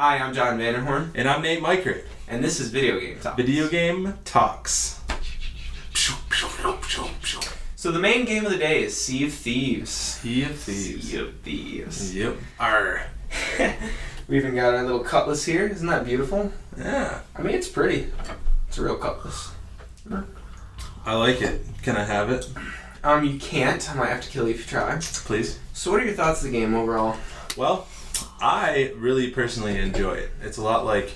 Hi, I'm Jon Vanderhorn. And I'm Nate Mikrut. And this is Video Game Talks. Video Game Talks. So the main game of the day is Sea of Thieves. Sea of Thieves. Sea of Thieves. Yep. Arr. We even got our little cutlass here. Isn't that beautiful? Yeah. I mean, it's pretty. It's a real cutlass. I like it. Can I have it? You can't. I might have to kill you if you try. Please. So what are your thoughts of the game overall? Well, I really personally enjoy it. It's a lot like,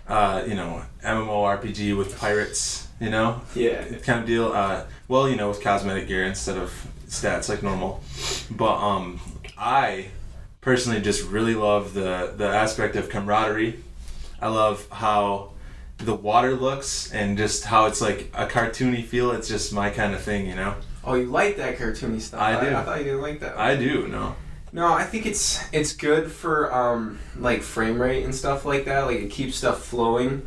MMORPG with pirates, Yeah. kind of deal. With cosmetic gear instead of stats like normal. But I personally just really love the aspect of camaraderie. I love how the water looks and just how it's like a cartoony feel. It's just my kind of thing, Oh, you like that cartoony stuff? I do. I thought you didn't like that. I do, no. No, I think it's good for like frame rate and stuff like that. Like it keeps stuff flowing.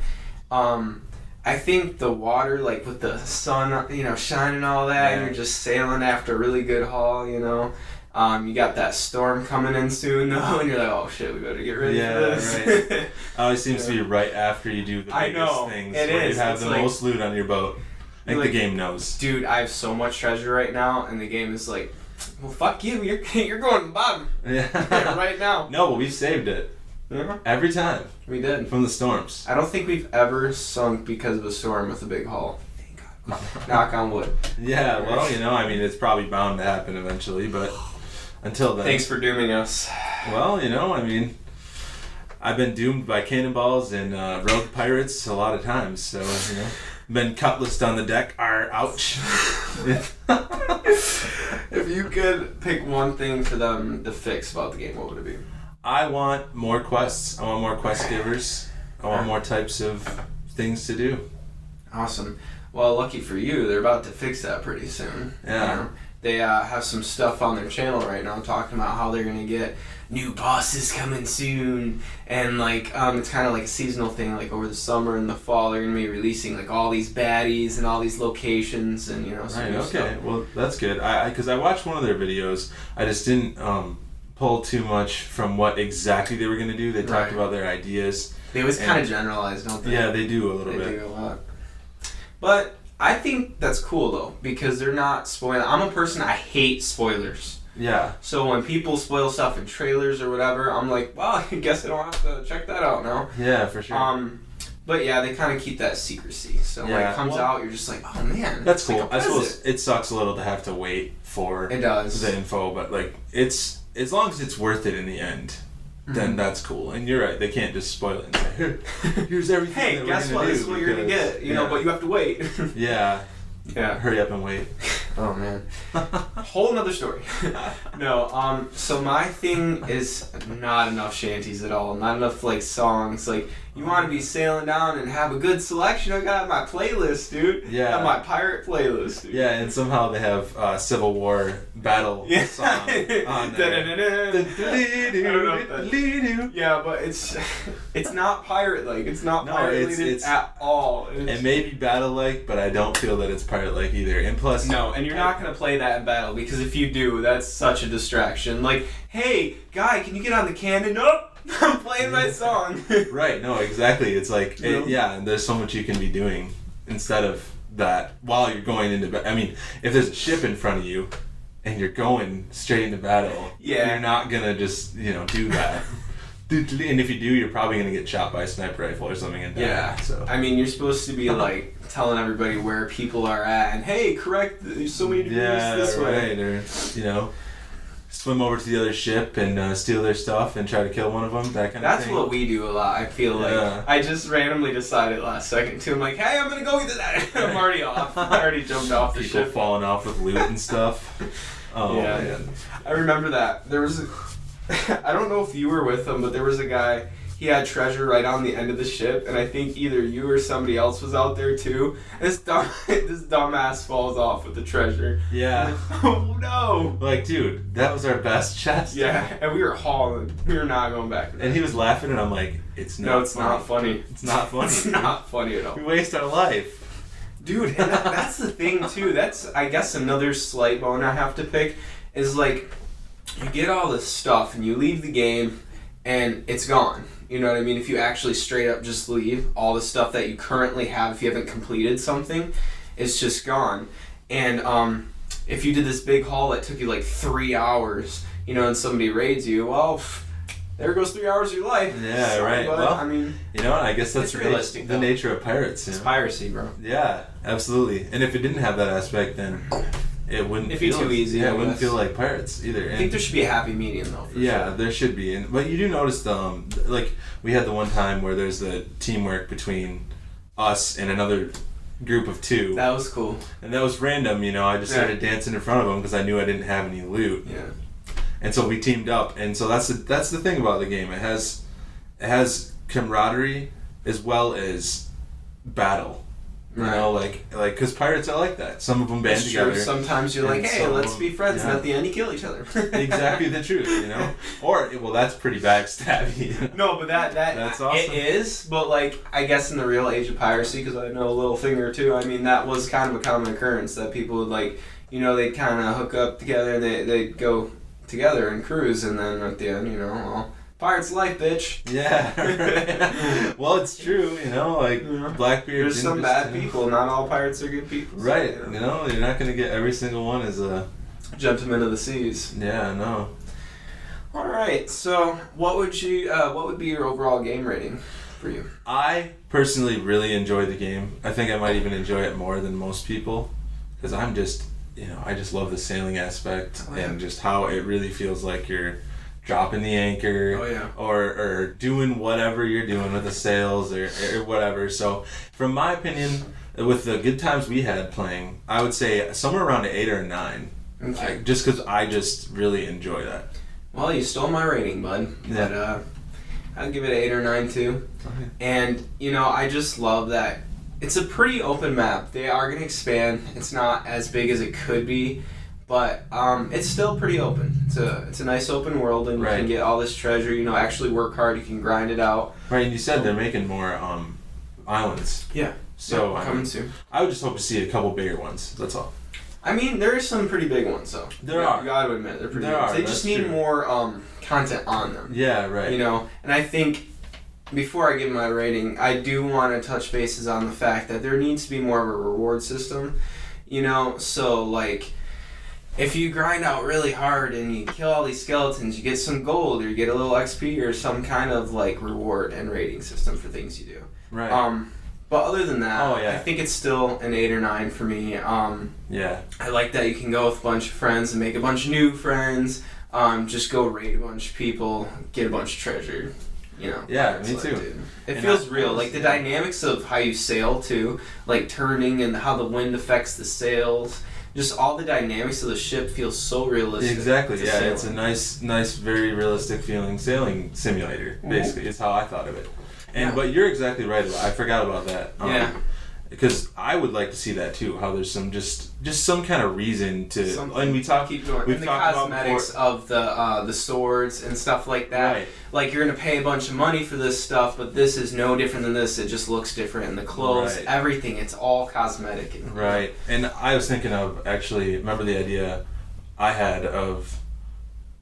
I think the water, like with the sun, shining and all that, and you're just sailing after a really good haul, You got that storm coming in soon though, and you're like, oh shit, we better get ready for this. Right. It always seems to be right after you do the biggest things. It where is. You have It's the like, most loot on your boat. I think the game knows. Dude, I have so much treasure right now, and the game is like, well, fuck you. You're going to the bottom. Yeah. Right now. No, but we've saved it. Yeah. Every time. We did. From the storms. I don't think we've ever sunk because of a storm with a big haul. Thank God. Knock on wood. Yeah, well, it's probably bound to happen eventually, but until then. Thanks for dooming us. Well, I've been doomed by cannonballs and rogue pirates a lot of times, so, been cutlassed on the deck. Ouch. If you could pick one thing for them to fix about the game, what would it be? I want more quests. I want more quest givers. I want more types of things to do. Awesome. Well, lucky for you, they're about to fix that pretty soon. Yeah. They have some stuff on their channel right now talking about how they're going to get new bosses coming soon. And, it's kind of like a seasonal thing. Like, over the summer and the fall, they're going to be releasing, all these baddies and all these locations and, some new stuff. Well, that's good. Because I watched one of their videos. I just didn't pull too much from what exactly they were going to do. They talked about their ideas. They always kind of generalize, don't they? Yeah, they do a little bit. They do a lot. But I think that's cool, though, because they're not spoiling. I'm a person, I hate spoilers. Yeah. So when people spoil stuff in trailers or whatever, I'm like, well, I guess I don't have to check that out now. Yeah, for sure. But yeah, they kind of keep that secrecy. So when it comes out, you're just like, oh man. That's cool. I suppose it sucks a little to have to wait for the info, but it's as long as it's worth it in the end, then that's cool. And you're right, they can't just spoil it and say, here's everything. Hey, guess what? This is what you're gonna get. But you have to wait. Yeah. Yeah. Hurry up and wait. Oh man. Whole another story. No, so my thing is not enough shanties at all. Not enough songs. You want to be sailing down and have a good selection. I gotta have my playlist, dude. Yeah. I have my pirate playlist, dude. Yeah, and somehow they have Civil War battle song on there. Yeah, but it's not pirate like. It's not pirate related at all. It may be battle like, but I don't feel that it's pirate like either. And plus, no, and you're not gonna play that in battle because if you do, that's such a distraction. Hey, guy, can you get on the cannon? Nope. I'm playing my song. Right, no, exactly. It's and there's so much you can be doing instead of that while you're going into battle. I mean, if there's a ship in front of you and you're going straight into battle, you're not gonna just, do that. And if you do, you're probably gonna get shot by a sniper rifle or something and die. Yeah. So I mean, you're supposed to be telling everybody where people are at and hey, correct so many degrees this way. Or swim over to the other ship and steal their stuff and try to kill one of them, that kind of thing. That's what we do a lot, I feel like. I just randomly decided last second too. I'm like, hey, I'm going to go get that. I'm already off. I already jumped off the ship. People falling off with loot and stuff. Oh, yeah. Man. I remember that. There was I don't know if you were with him, but there was a guy, he had treasure right on the end of the ship, and I think either you or somebody else was out there too. This dumbass falls off with the treasure. Yeah. Oh no! Dude, that was our best chest. Yeah, and we were hauling. We were not going back. And he was laughing, and I'm like, it's not funny. Not funny. It's not funny. It's not funny at all. We waste our life. Dude, and that's the thing too. That's, I guess, another slight bone I have to pick is you get all this stuff and you leave the game and it's gone. You know what I mean? If you actually straight up just leave, all the stuff that you currently have, if you haven't completed something, it's just gone. And if you did this big haul that took you like 3 hours, you know, and somebody raids you, well, there goes 3 hours of your life. Yeah, Sorry, right. But, well, I mean, you know, I guess that's realistic. The nature of pirates. It's piracy, bro. Yeah, absolutely. And if it didn't have that aspect, then it wouldn't It'd be feel too easy. Yeah, it wouldn't feel like pirates either. I think there should be a happy medium, though. Yeah, sure. there should be. But you do notice like we had the one time where there's the teamwork between us and another group of 2. That was cool. And that was random, you know. I just started dancing in front of them because I knew I didn't have any loot. Yeah. And so we teamed up, and so that's the thing about the game. It has camaraderie as well as battle. You know, like because pirates are like that. Some of them band together. True. Sometimes you're like, hey, let's be friends, and at the end you kill each other. Exactly the truth, you know. Or that's pretty backstabby. No, but that's awesome. It is, but like I guess in the real age of piracy, because I know a little thing or two. I mean, that was kind of a common occurrence that people would like, you know, they'd kind of hook up together and they'd go together and cruise, and then at the end, you know, well, pirate's life, bitch. Yeah. Well, it's true, you know, like Blackbeard. There's some bad people. Not all pirates are good people. So, right. You know, you're not going to get every single one as a gentleman of the seas. Yeah, no. All right. So, what would be your overall game rating for you? I personally really enjoy the game. I think I might even enjoy it more than most people because I'm just, you know, I just love the sailing aspect and just how it really feels like you're dropping the anchor or doing whatever you're doing with the sails or whatever. So from my opinion, with the good times we had playing, I would say somewhere around an 8 or a 9. Okay. Just because I just really enjoy that. Well, you stole my rating, bud. Yeah. But I'd give it an 8 or 9 too. Okay. And you know, I just love that it's a pretty open map. They are going to expand. It's not as big as it could be. But it's still pretty open. It's a nice open world, and you can get all this treasure. You know, actually work hard. You can grind it out. Right, and you said they're making more islands. Yeah. So coming soon. I would just hope to see a couple bigger ones. That's all. I mean, there are some pretty big ones, though. There are. You got to admit, they're pretty. There big. are. They just need true. more content on them. Yeah. Right. You know, and I think before I give my rating, I do want to touch bases on the fact that there needs to be more of a reward system. You know, so like, if you grind out really hard and you kill all these skeletons, you get some gold or you get a little XP or some kind of like reward and rating system for things you do. Right. But other than that, I think it's still an 8 or 9 for me. Yeah. I like that you can go with a bunch of friends and make a bunch of new friends. Just go raid a bunch of people, get a bunch of treasure. You know. Yeah, me too. It feels real. Like the dynamics of how you sail too, like turning and how the wind affects the sails. Just all the dynamics of the ship feels so realistic. Exactly, yeah. Sailing. It's a nice, very realistic feeling sailing simulator, basically, is how I thought of it. But you're exactly right. I forgot about that. Because I would like to see that too, how there's some just some kind of reason to... Something. And we've talked the about cosmetics of the swords and stuff like that. Right. Like, you're going to pay a bunch of money for this stuff, but this is no different than this. It just looks different. And the clothes, everything, it's all cosmetic. Right. And I was thinking of, actually, remember the idea I had of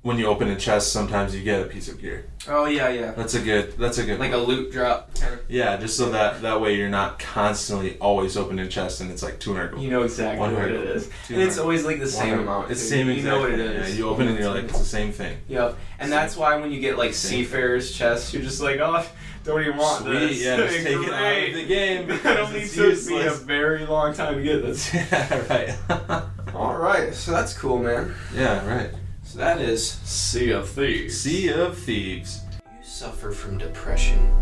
when you open a chest, sometimes you get a piece of gear. Oh, yeah. That's a good like a loot drop kind of. Yeah, just so that way you're not constantly always opening chests and it's like 200 gold. You know exactly what it is. And it's always like the same amount. It's the same exact. You know what it is. Yeah, you open it and you're like, it's the same thing. Yep. And that's why when you get like Seafarer's chests, you're just like, oh, don't even want this. Yeah, just take it out of the game. It only took me a very long time to get this. Yeah, right. Alright, so that's cool, man. Yeah, right. So that is Sea of Thieves. Sea of Thieves. Do you suffer from depression?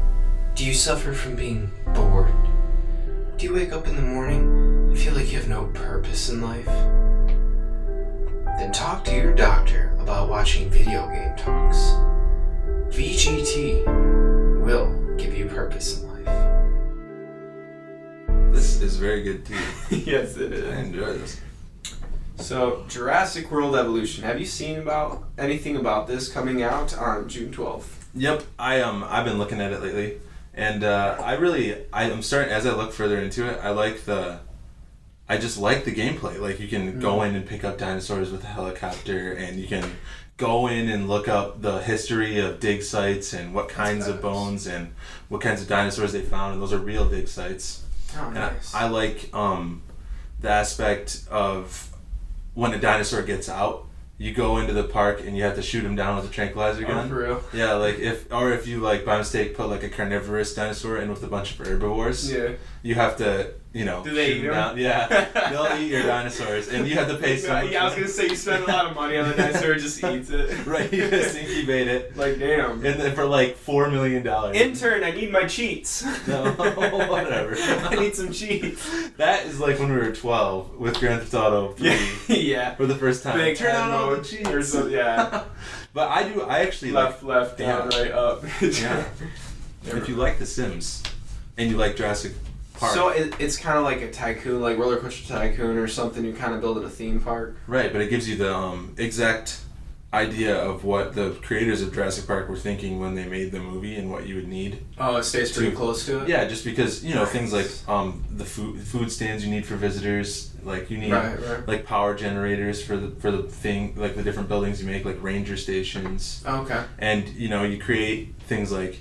Do you suffer from being bored? Do you wake up in the morning and feel like you have no purpose in life? Then talk to your doctor about watching video game talks. VGT will give you purpose in life. This is very good too. Yes, it is. I enjoy this. So, Jurassic World Evolution. Have you seen anything about this coming out on June 12th? Yep, I've been looking at it lately, and I'm starting, as I look further into it, I I just like the gameplay. Like, you can go in and pick up dinosaurs with a helicopter, and you can go in and look up the history of dig sites and what kinds of bones and what kinds of dinosaurs they found, and those are real dig sites. Oh, and nice. I like the aspect of when a dinosaur gets out, you go into the park and you have to shoot him down with a tranquilizer gun. Oh, for real? Yeah, like if you like by mistake put like a carnivorous dinosaur in with a bunch of herbivores, you have to, you know, do they shoot eat them them? down. Yeah, they'll eat your dinosaurs, and you have to pay so much. Yeah, I was gonna say you spend a lot of money on the dinosaur, it just eats it. Right, you just incubate it. Like, damn. And then for like $4 million. Intern, I need my cheats. No, whatever. I need some cheats. That is like when we were 12 with Grand Theft Auto 3. Yeah. For the first time. Big Turn on all the mode cheats. or something, yeah. But I actually Left, down, right, up. Yeah. If you like The Sims and you like Jurassic Park. So it's kind of like a tycoon, like Roller Coaster Tycoon or something. You kind of build it a theme park. Right, but it gives you the exact idea of what the creators of Jurassic Park were thinking when they made the movie and what you would need. Oh, it stays pretty close to it? Yeah, just because, you know, things like the food stands you need for visitors, like you need like power generators for the thing, like the different buildings you make, like ranger stations. Oh, okay. And, you know, you create things like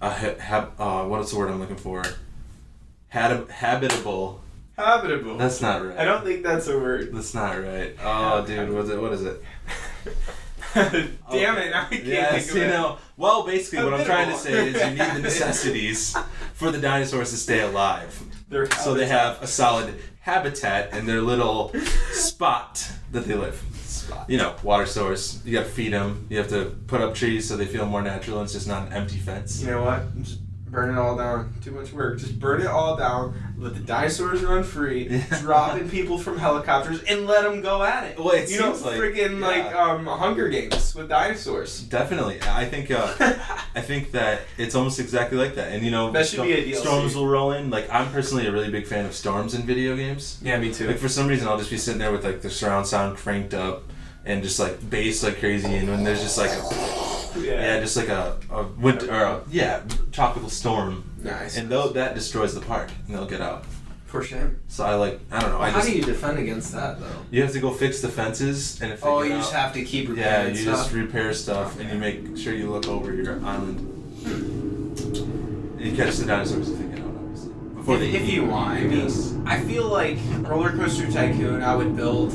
what's the word I'm looking for? Habitable. That's not right. I don't think that's a word. That's not right. Oh, dude, what is it? Damn it, now I can't think of it. Know. Well, basically what I'm trying to say is you need the necessities for the dinosaurs to stay alive. So they have a solid habitat in their little spot that they live. You know, water source. You gotta feed them. You have to put up trees so they feel more natural and it's just not an empty fence. You know what? Just burn it all down. Too much work. Just burn it all down. Let the dinosaurs run free. Dropping people from helicopters and let them go at it. Well, it you know, seems like freaking Hunger Games with dinosaurs. Definitely, I think that it's almost exactly like that. And you know, that should be a DLC. Storms will roll in. Like, I'm personally a really big fan of storms in video games. Yeah, me too. Like, for some reason, I'll just be sitting there with like the surround sound cranked up and just like bass like crazy, and when there's just like just like a winter or tropical storm. Nice. And that destroys the park, and they'll get out. For shame. So I don't know. Well, how do you defend against that, though? You have to go fix the fences and you just have to keep repairing stuff. Yeah, you just repair stuff, and you make sure you look over your island. And you catch the dinosaurs if they get out, obviously. If you want. I mean, I feel like Roller Coaster Tycoon, I would build.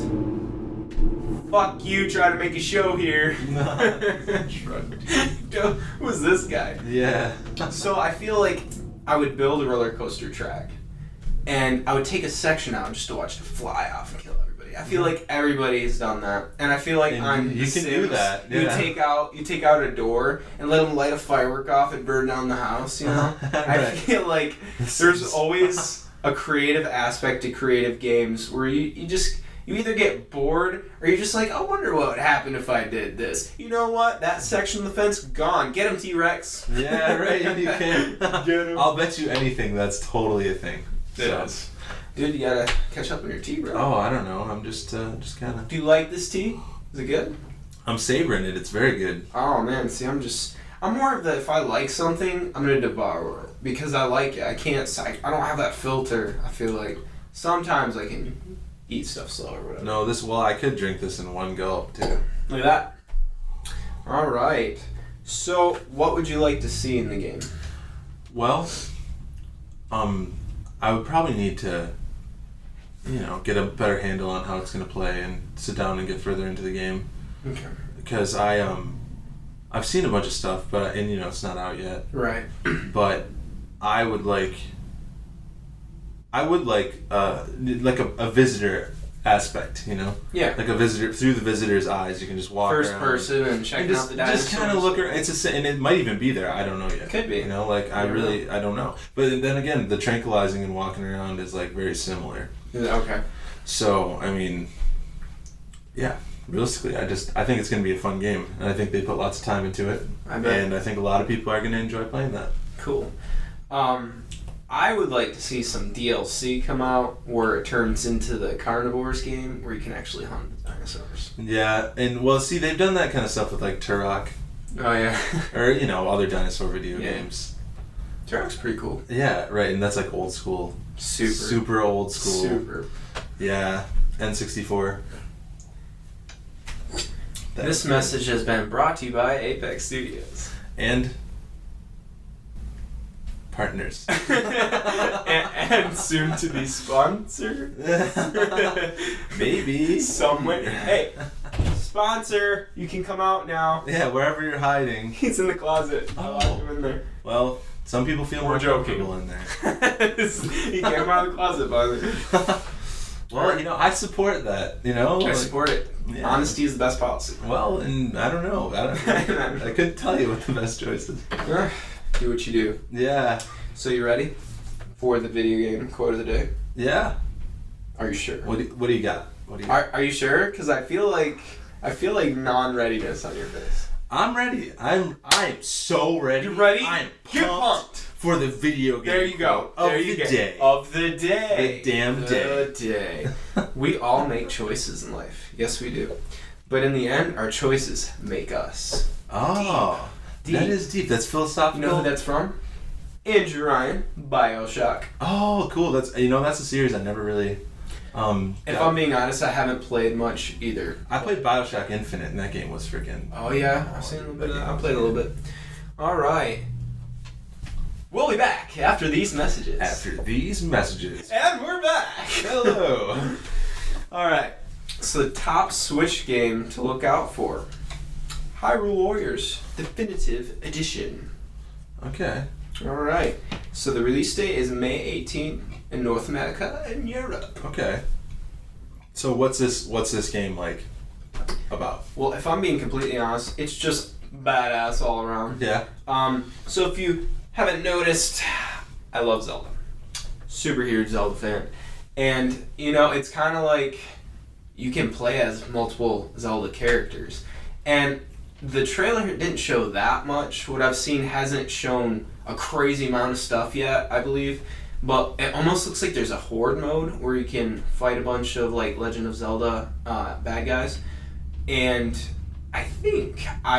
Fuck you, try to make a show here. Who's this guy? Yeah. So I feel like I would build a roller coaster track, and I would take a section out just to watch it fly off and kill everybody. I feel like everybody's done that, and I feel like you can do that. Yeah. You take out a door and let them light a firework off and burn down the house. You know, I feel like there's always a creative aspect to creative games where you either get bored or you're just like, I wonder what would happen if I did this. You know what? That section of the fence, gone. Get him, T-Rex. Yeah, right. You can. Get him. I'll bet you anything that's totally a thing. It is. Dude, you gotta catch up on your tea, bro. Oh, I don't know. I'm just kind of... Do you like this tea? Is it good? I'm savoring it. It's very good. Oh, man. See, I'm more of the, if I like something, I'm gonna devour it. Because I like it. I don't have that filter. I feel like sometimes I can eat stuff slow or whatever. No, I could drink this in one gulp, too. Look at that. All right. So, what would you like to see in the game? Well, I would probably need to, get a better handle on how it's going to play and sit down and get further into the game. Okay. Because I've seen a bunch of stuff, but it's not out yet. Right. But I would like a visitor aspect, Yeah. like a visitor through the visitor's eyes. You can just walk first around, person and check out the dinosaurs. just kind of look around. And it might even be there. I don't know yet. Could be. I don't know. But then again, the tranquilizing and walking around is like very similar. Okay. So realistically, I think it's going to be a fun game, and I think they put lots of time into it. I bet. And I think a lot of people are going to enjoy playing that. Cool. I would like to see some DLC come out where it turns into the Carnivores game where you can actually hunt dinosaurs. Yeah, and see, they've done that kind of stuff with like Turok. Oh yeah. Or other dinosaur video games. Turok's pretty cool. Yeah, right, and that's like old school. Super old school. Super. Yeah, N64. This message has been brought to you by Apex Studios. And partners. and soon to be sponsored. Maybe. Somewhere. Hey, sponsor, you can come out now. Yeah, wherever you're hiding. He's in the closet. I locked him in there. Well, some people feel more comfortable in there. He came out of the closet, finally. Well, you know, I support that, you know? I support it. Yeah. Honesty is the best policy. Well, and I don't know. I couldn't tell you what the best choice is. Do what you do. Yeah. So you ready for the video game quote of the day? Yeah. Are you sure? What do you got? Are you sure? Because I feel like non-readiness on your face. I'm ready. I'm so ready. You ready? I'm Get pumped for the video game. There you go. Of the day. Of the day. The damn day. The day. We all make choices in life. Yes, we do. But in the end, our choices make us. Oh. Deep. That is deep. That's philosophical. You know who that's from? Andrew Ryan, BioShock. Oh, cool. That's a series I never really. If I'm being honest, I haven't played much either. I played BioShock Infinite, and that game was freaking. Oh yeah, I've seen a little bit of that. I played a little bit. All right. We'll be back after these messages. And we're back. Hello. All right. So the top Switch game to look out for: Hyrule Warriors Definitive Edition. Okay. All right. So the release date is May 18th in North America and Europe. Okay. So what's this game like about? Well, if I'm being completely honest, it's just badass all around. Yeah. So if you haven't noticed, I love Zelda. Super huge Zelda fan. And, you know, it's kind of like you can play as multiple Zelda characters. And the trailer didn't show that much. What I've seen hasn't shown a crazy amount of stuff yet, I believe. But it almost looks like there's a horde mode where you can fight a bunch of, like, Legend of Zelda bad guys. And I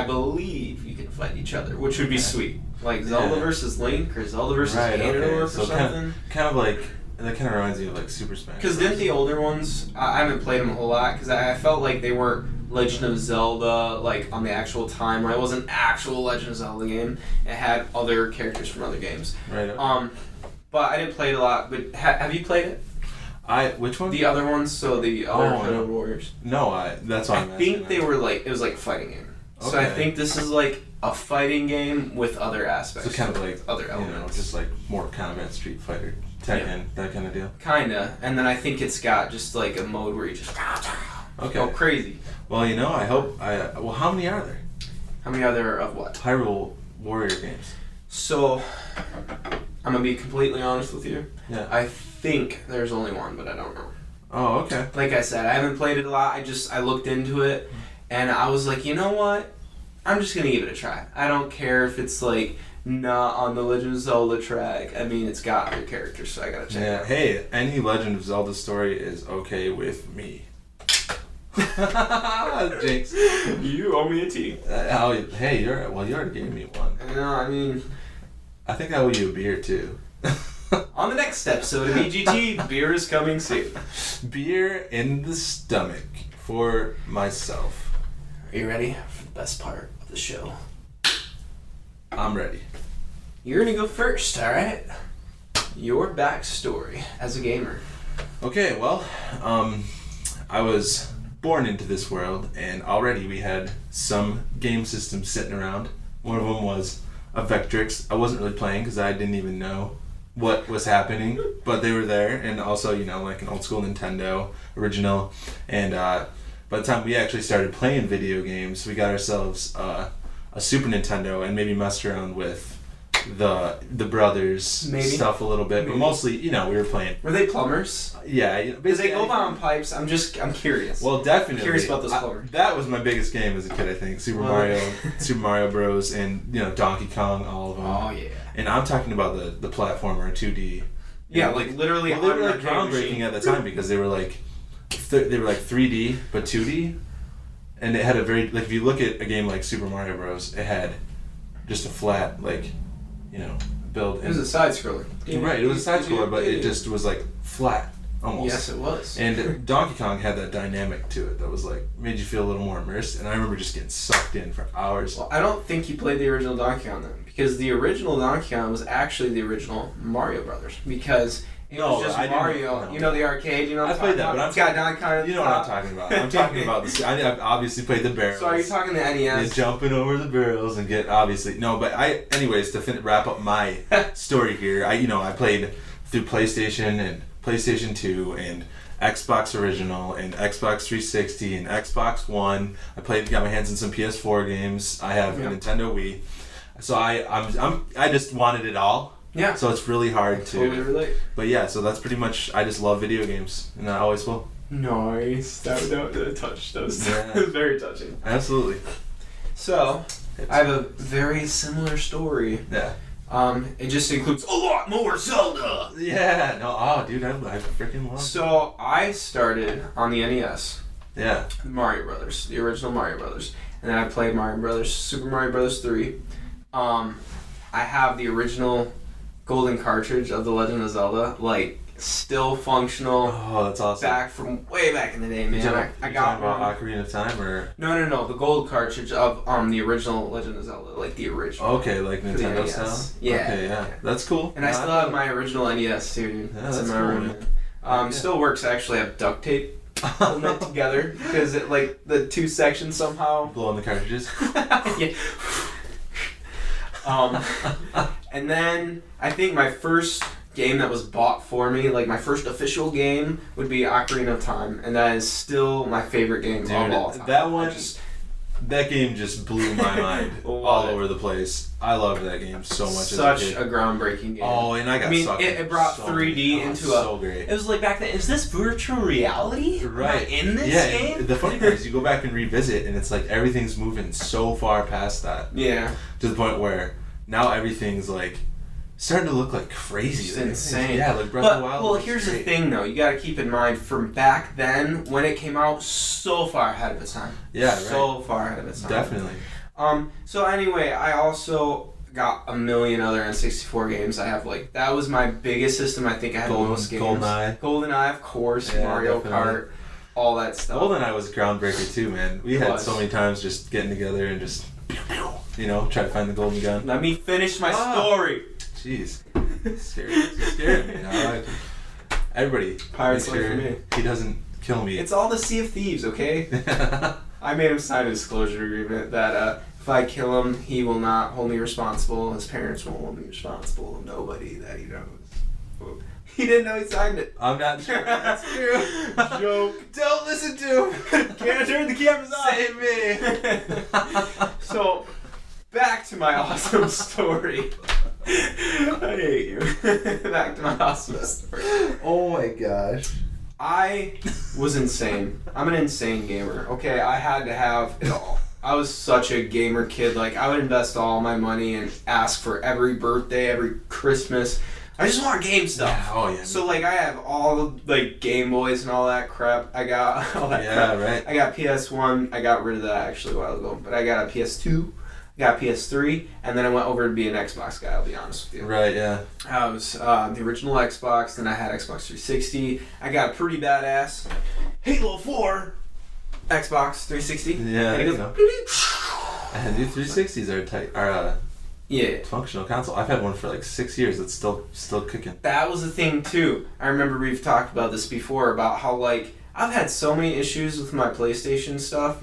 believe you can fight each other, which would be sweet. Like Zelda versus Link or Zelda versus Ganondorf or something. Kind of like, that kind of reminds me of like Super Smash. Because didn't the older ones, I haven't played them a whole lot, because I felt like they weren't Legend of Zelda, like on the actual timer. It wasn't actual Legend of Zelda game. It had other characters from other games. Right. Okay. But I didn't play it a lot. But have you played it? Which one? The other ones, so the other Hyrule Warriors. No, that's why I'm asking. I think they were like, it was like a fighting game. Okay. So I think this is like a fighting game with other aspects. So kind of like other elements. You know, just like Mortal Kombat, Street Fighter, Tekken, that kind of deal. Kinda, and then I think it's got just like a mode where you just go crazy. Well, you know, well, how many are there? How many are there of what? Hyrule Warrior games. So, I'm gonna be completely honest with you. Yeah. I think there's only one, but I don't know. Oh, okay. Like I said, I haven't played it a lot. I looked into it, and I was like, you know what? I'm just gonna give it a try. I don't care if it's like not on the Legend of Zelda track. I mean, it's got their characters, so I gotta check it out. Hey, any Legend of Zelda story is okay with me. Jinx. You owe me a tea. Hey, you already gave me one. No, I mean, I think I owe you a beer too. On the next episode of VGT, beer is coming soon. Beer in the stomach for myself. Are you ready for the best part of the show? I'm ready. You're gonna go first, alright? Your backstory as a gamer. Okay, well, I was born into this world, and already we had some game systems sitting around. One of them was a Vectrix. I wasn't really playing because I didn't even know what was happening, but they were there, and also, you know, like an old school Nintendo original. And by the time we actually started playing video games, we got ourselves a Super Nintendo and maybe messed around with the brothers stuff a little bit, but mostly, you know, we were playing. Were they plumbers? Yeah, you know, because they go down pipes. I'm curious. Well, definitely. I'm curious about those plumbers. That was my biggest game as a kid, I think. Super Mario Bros. And, you know, Donkey Kong, all of them. Oh yeah. And I'm talking about the platformer 2D. Yeah, know, like literally. Well, they were like groundbreaking at the time because they were like 3D but 2D, and it had a very, like, if you look at a game like Super Mario Bros, it had just a flat, like, you know, build. It was a side scroller. Right, it was a side scroller, but it just was like flat almost. Yes, it was. And Donkey Kong had that dynamic to it that was like made you feel a little more immersed. And I remember just getting sucked in for hours. Well, I don't think you played the original Donkey Kong then, because the original Donkey Kong was actually the original Mario Brothers, because it was just Mario. You know the arcade. You know. I played that, but it's got Donkey Kong. You know what I'm talking about. I'm talking about this. I've obviously played the barrels. So are you talking the NES? You're jumping over the barrels and get obviously no, but anyways to wrap up my story here. I played through PlayStation and PlayStation 2 and Xbox Original and Xbox 360 and Xbox One. Got my hands in some PS4 games. I have a Nintendo Wii. So I just wanted it all. Yeah. So it's really hard to totally relate. But yeah, so that's pretty much. I just love video games, and I always will. Nice. That touched. That was very touching. Absolutely. So I have a very similar story. Yeah. It just includes a lot more Zelda. Yeah. No. Oh, dude, I freaking love. So I started on the NES. Yeah. Mario Brothers, the original Mario Brothers, and then I played Mario Brothers, Super Mario Brothers 3. I have the original golden cartridge of The Legend of Zelda, like still functional. Oh, that's awesome. Way back in the day, man. I got one. About Ocarina of Time, or no, the gold cartridge of the original Legend of Zelda, like the original. Okay, like Nintendo style. Yeah. Okay, yeah, that's cool. And I still have my original NES too, dude. Yeah, that's in my cool, room. Still works. I actually have duct tape holding it together because it like the two sections somehow blowing the cartridges. Yeah. And then I think my first game that was bought for me, like my first official game, would be Ocarina of Time, and that is still my favorite game of all time. That one, that game just blew my mind all over the place. I loved that game so much. Such a groundbreaking game. Oh, and I got sucked it brought 3D into so great. It was like back then. Is this virtual reality? Right. In this game? The funny part is you go back and revisit, and it's like everything's moving so far past that. Yeah. To the point where now everything's like starting to look like crazy. It's insane. Yeah, like Breath of the Wild. Well, here's the thing, though. You got to keep in mind, from back then, when it came out, so far ahead of its time. Yeah, right. So far ahead of its time. Definitely. So anyway, I also got a million other N64 games. I have that was my biggest system. I think I had the most games. GoldenEye, of course. Yeah, Mario Kart, all that stuff. GoldenEye was a groundbreaker too, man. We had so many times just getting together and just try to find the golden gun. Let me finish my story. Jeez. Scared me now. Everybody. Pirate's Life for me. He doesn't kill me. It's all the Sea of Thieves, okay? I made him sign a disclosure agreement that if I kill him, he will not hold me responsible. His parents won't hold me responsible. Nobody that he knows. He didn't know he signed it. I'm not sure that's true. Joke. Don't listen to him. Can't turn the cameras off. Save me. So, back to my awesome story. I hate you. Back to my awesome story. Oh my gosh. I was insane. I'm an insane gamer. Okay, I had to have it all. I was such a gamer kid. I would invest all my money and ask for every birthday, every Christmas. I just want game stuff. Yeah, oh yeah. So I have all Game Boys and all that crap. I got all that crap. Yeah, right. I got PS1. I got rid of that actually a while ago. But I got a PS2. Got PS3, and then I went over to be an Xbox guy, I'll be honest with you. Right, yeah. I was the original Xbox, then I had Xbox 360. I got a pretty badass Halo 4 Xbox 360. Yeah, and the 360s are tight. Yeah. Functional console. I've had one for 6 years. It's still kicking. That was the thing, too. I remember we've talked about this before, about how, I've had so many issues with my PlayStation stuff,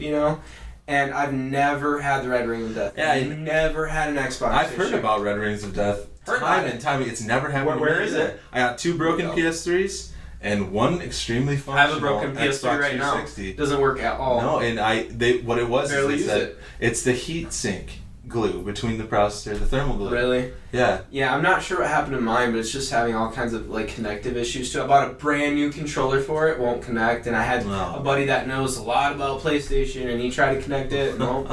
and I've never had the Red Ring of Death. Yeah, I've never had an Xbox I've heard about Red Rings of Death time and time. It's never happened. Where is it? I got 2 broken PS3s and one extremely functional. I have a broken PS3 right now. It doesn't work at all. No, and what it was barely is use it. It's the heat sink glue between the processor, the thermal glue. Really? Yeah. Yeah, I'm not sure what happened to mine, but it's just having all kinds of connective issues too. I bought a brand new controller for it, won't connect, and I had a buddy that knows a lot about PlayStation, and he tried to connect it, and won't.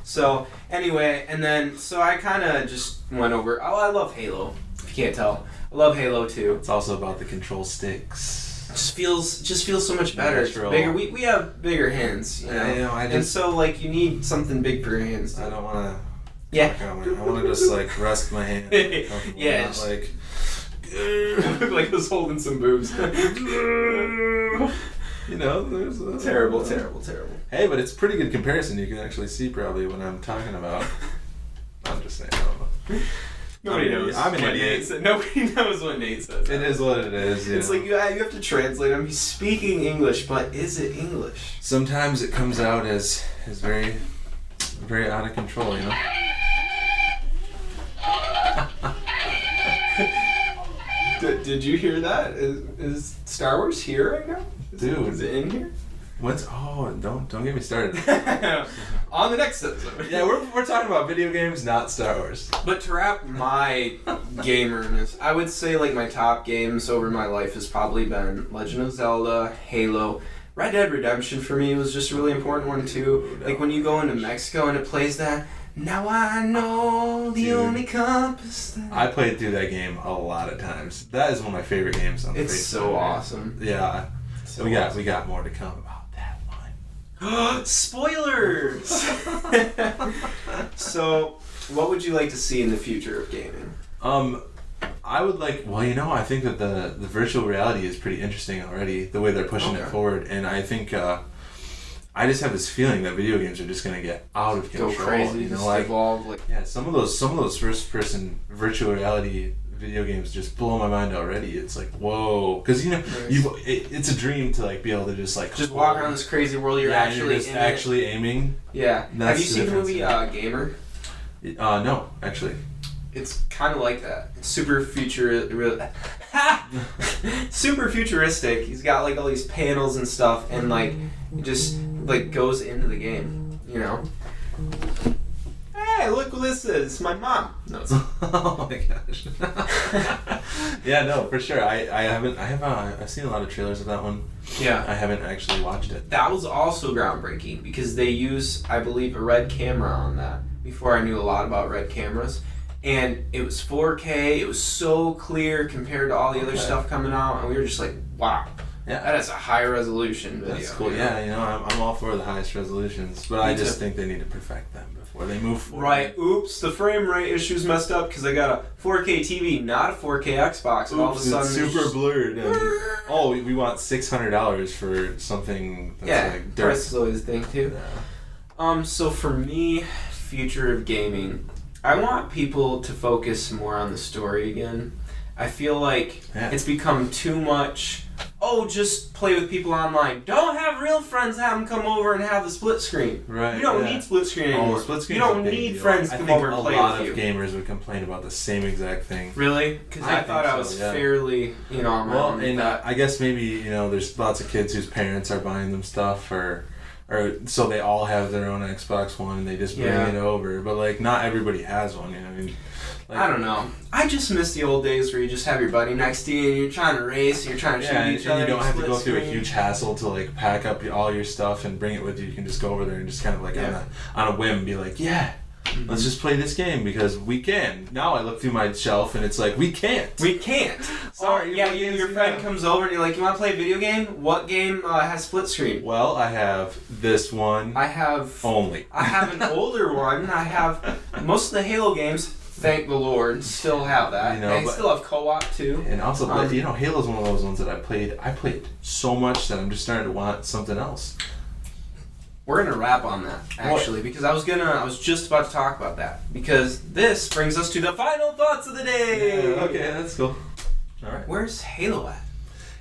So anyway, and then I kind of just went over. Oh, I love Halo. If you can't tell, I love Halo too. It's also about the control sticks. Just feels so much better. It's bigger. We have bigger hands, I know. And so you need something big for your hands. I don't want to. Yeah. I want to just rest my hand. Yeah. Not Looked like he was holding some boobs. You know, there's terrible. Hey, but it's a pretty good comparison. You can actually see probably what I'm talking about. I'm just saying. I don't know. Nobody knows. I'm an idiot. Nobody knows what Nate says. It is what it is. It's like you have to translate him. He's speaking English, but is it English? Sometimes it comes out as very, very out of control. You know. Did you hear that? Is Star Wars here right now? Dude, is it in here? Don't get me started. On the next episode. Yeah, we're talking about video games, not Star Wars. But to wrap my gamerness, I would say like my top games over my life has probably been Legend of Zelda, Halo. Red Dead Redemption for me was just a really important one too. Like when you go into Mexico and it plays that, now I know the only compass that... I played through that game a lot of times. That is one of my favorite games on the It's so awesome. Yeah. So we got more to come about that one. Spoilers! So, what would you like to see in the future of gaming? I would like, I think that the virtual reality is pretty interesting already, the way they're pushing it forward, and I think I just have this feeling that video games are just going to get out of control. Go crazy, evolve. Yeah, some of those first-person virtual reality video games just blow my mind already. It's like, whoa, because it's a dream to like be able to just walk around this crazy world. You're actually aiming. Yeah. Have you seen the movie Gamer? No, actually. It's kind of like that. It's super super futuristic. He's got like all these panels and stuff, and like it just like goes into the game. You know. Hey, look what this is. It's my mom. No, it's oh my gosh. Yeah, no, for sure. I've seen a lot of trailers of that one. Yeah. I haven't actually watched it. That was also groundbreaking because they use, I believe, a red camera on that. Before I knew a lot about red cameras. And it was 4K. It was so clear compared to all the other stuff coming out. And we were just like, wow. Yeah. That is a high resolution video. That's cool. Yeah, I'm all for the highest resolutions. But I just think they need to perfect them before they move forward. Right. Oops, the frame rate issue's messed up because I got a 4K TV, not a 4K Xbox. And all of a sudden it's super blurred. And, we want $600 for something that's like dirt. Price is always a thing too. Yeah. So for me, future of gaming, I want people to focus more on the story again. I feel like it's become too much, just play with people online. Don't have real friends, have them come over and have the split screen. Right. You don't need split screen anymore. Split screen you don't need friends to come over and play with you. I think a lot of gamers would complain about the same exact thing. Really? Because I thought I was fairly, on my own. And I guess maybe, there's lots of kids whose parents are buying them stuff or so they all have their own Xbox One and they just bring it over. But, like, not everybody has one, I don't know. I just miss the old days where you just have your buddy next to you and you're trying to race and you're trying to shoot each other. And you don't have to go through a huge hassle to, like, pack up all your stuff and bring it with you. You can just go over there and just kind of, like, on a whim be like, let's just play this game because we can. Now I look through my shelf and it's like, we can't. We can't. Sorry. Your friend comes over and you're like, you want to play a video game? What game has split screen? Well, I have this one. I have... Only. I have an older one. I have... Most of the Halo games, thank the Lord, still have that. They still have co-op too. And also, Halo's one of those ones that I played so much that I'm just starting to want something else. We're gonna wrap on that actually because I was just about to talk about that because this brings us to the final thoughts of the day. Yeah, okay, that's cool. All right. Where's Halo at?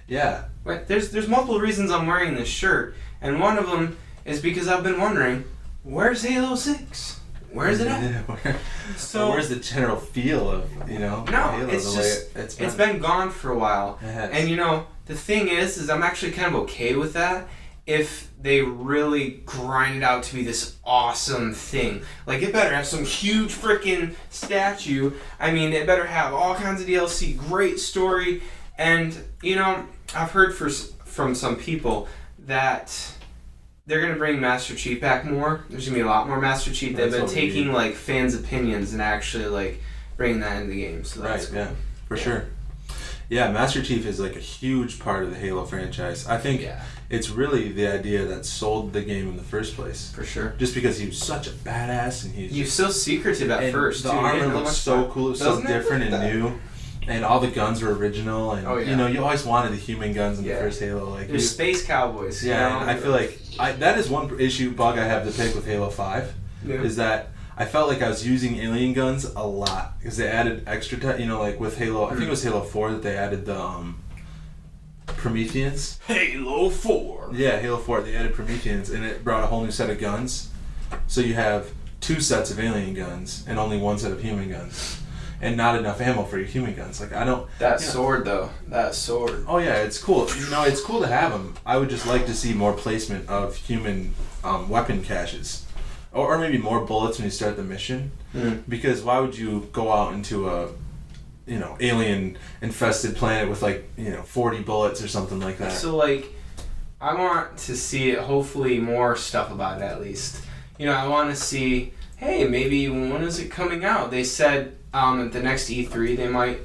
Yeah. Right. There's multiple reasons I'm wearing this shirt, and one of them is because I've been wondering, where's Halo 6? Where's it at? Where's the general feel of No, Halo? It's been gone for a while, and the thing is I'm actually kind of okay with that. If they really grind it out to be this awesome thing. Like, it better have some huge freaking statue. I mean, it better have all kinds of DLC, great story. And, I've heard from some people that they're going to bring Master Chief back more. There's going to be a lot more Master Chief. They've been taking, like, fans' opinions and actually, like, bringing that into the game. So that's cool. Yeah, for sure. Yeah, Master Chief is like a huge part of the Halo franchise. I think it's really the idea that sold the game in the first place. For sure. Just because he was such a badass and he was so secretive at first. The armor looks so cool, it was so different and new. and all the guns were original, and you know, you always wanted the human guns in the first Halo. Like there's space cowboys. Yeah, you know? and I feel like that is one bug I have to pick with Halo 5, is that I felt like I was using alien guns a lot because they added extra, you know, like with Halo. I think it was Halo 4 that they added the Prometheans. Halo 4. Yeah, Halo 4. They added Prometheans, and it brought a whole new set of guns. So you have 2 sets of alien guns and only 1 set of human guns, and not enough ammo for your human guns. Like I don't. Sword though. That sword. Oh yeah, it's cool. You know, it's cool to have them. I would just like to see more placement of human weapon caches. Or maybe more bullets when you start the mission, because why would you go out into a, you know, alien infested planet with like, you know, 40 bullets or something like that? So like, I want to see it. Hopefully, more stuff about it at least. You know, I want to see. Hey, maybe when is it coming out? They said at the next E3 they might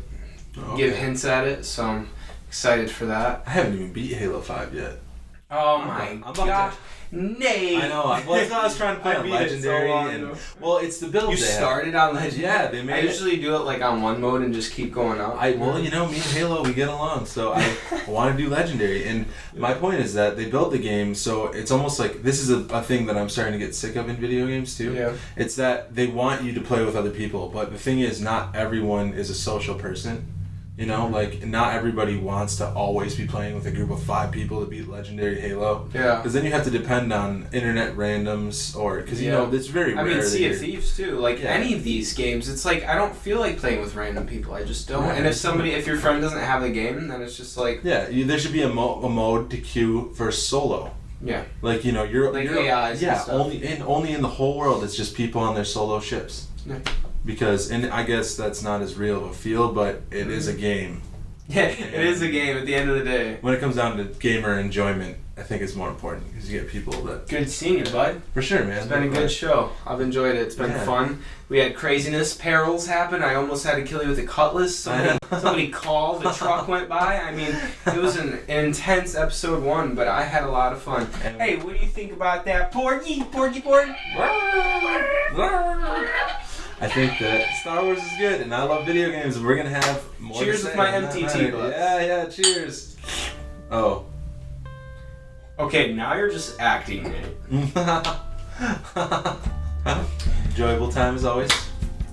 give hints at it. So I'm excited for that. I haven't even beat Halo 5 yet. Oh my god. Nate! I know. Well, that's what I was trying to play on Legendary. Well, it's the build. You started on Legendary? Yeah, they made I usually do it like on one mode and just keep going up. Well, you know, me and Halo, we get along, so I want to do Legendary. And my point is that they built the game, so it's almost like this is a thing that I'm starting to get sick of in video games too. Yeah. It's that they want you to play with other people, but the thing is, not everyone is a social person. You know, like, not everybody wants to always be playing with a group of 5 people to beat Legendary Halo. Yeah. Because then you have to depend on internet randoms, or, because, you know, it's very rare. I mean, Sea of Thieves, too. Like, any of these games, it's like, I don't feel like playing with random people. I just don't. And if your friend doesn't have the game, then it's just like... Yeah, there should be a mode to queue for solo. Yeah. Like, you know, you're AIs and stuff. only in the whole world, it's just people on their solo ships. Yeah. Because, and I guess that's not as real of a feel, but it is a game. Yeah, it is a game at the end of the day. When it comes down to gamer enjoyment, I think it's more important because you get people that... Good seeing you, bud. For sure, man. It's been a good show. I've enjoyed it. It's been fun. We had craziness, perils happen. I almost had to kill you with a cutlass. Somebody called, the truck went by. I mean, it was an intense episode 1, but I had a lot of fun. Hey, what do you think about that? Porgy? I think that Star Wars is good, and I love video games, and we're going to have more Cheers with my MTT glass. Yeah, cheers. Oh. Okay, now you're just acting, Nate. Enjoyable time as always.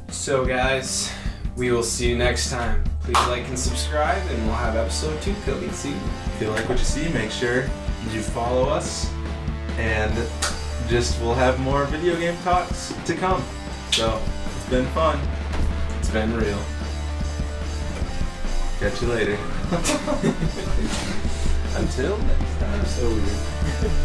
So, guys, we will see you next time. Please like and subscribe, and we'll have episode 2 coming soon. If you like what you see, make sure you follow us, and we'll have more video game talks to come. So, it's been fun. It's been real. Catch you later. Until next time. So weird.